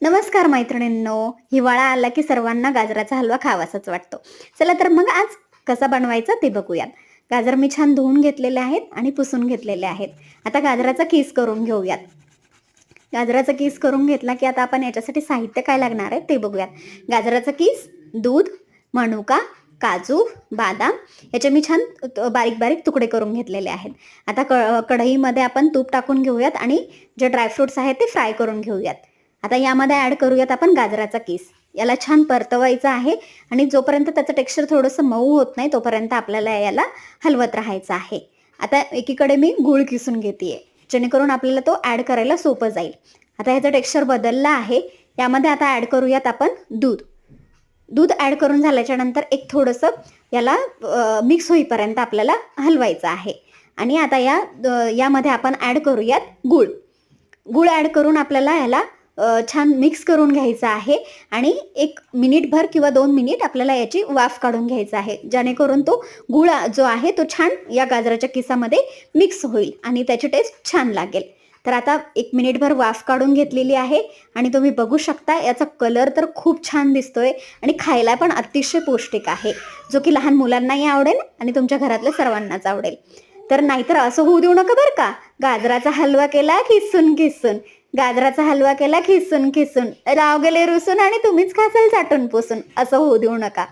नमस्कार मैत्रिणींनो. हिवाळा आला की सर्वांना गाजराचा हलवा खावासाच वाटतो. चला तर मग आज कसा बनवायचा ते बघूयात. गाजर मी छान धुवून घेतलेले आहेत आणि पुसून घेतलेले आहेत. आता गाजराचा किस करून घेऊयात. गाजराचा किस करून घेतला की आता आपण याच्यासाठी साहित्य काय लागणार आहे ते बघूयात. गाजराचा किस, दूध, मनुका, काजू, बदाम याचे मी छान बारीक बारीक तुकडे करून घेतलेले आहेत. आता कढईमध्ये आपण तूप टाकून घेऊयात आणि जे ड्रायफ्रुट्स आहेत ते फ्राय करून घेऊयात. आता यामध्ये ॲड करूयात आपण गाजराचा किस. याला छान परतवायचं आहे आणि जोपर्यंत त्याचं टेक्स्चर थोडंसं मऊ होत नाही तोपर्यंत आपल्याला याला हलवत राहायचं आहे. आता एकीकडे मी गूळ किसून घेते जेणेकरून आपल्याला तो ॲड करायला सोपं जाईल. आता ह्याचं टेक्स्चर बदललं आहे. यामध्ये आता ॲड करूयात आपण दूध. दूध ॲड करून झाल्याच्या नंतर एक थोडंसं याला मिक्स होईपर्यंत आपल्याला हलवायचं आहे. आणि आता यामध्ये आपण ॲड करूयात गूळ. गूळ ॲड करून आपल्याला याला छान मिक्स करून घ्यायचं आहे आणि 1 मिनिटभर किंवा 2 मिनिट आपल्याला याची वाफ काढून घ्यायचा आहे, जेणेकरून तो गूळ जो आहे तो छान या गाजराच्या किसामध्ये मिक्स होईल आणि त्याची टेस्ट छान लागेल. तर आता 1 मिनिटभर वाफ काढून घेतलेली आहे आणि तुम्ही बघू शकता याचा कलर तर खूप छान दिसतोय आणि खायला पण अतिशय पौष्टिक आहे, जो की लहान मुलांनाही आवडेल आणि तुमच्या घरातल्या सर्वांनाच आवडेल. तर नाहीतर असं होऊ देऊ नका बरं का. गाजराचा हलवा केला किसून किसून, गाजराचा हलवा केला खिसून खिसून, राव गेले रुसून आणि तुम्हीच खासाल चाटून पुसून, असं होऊ देऊ नका.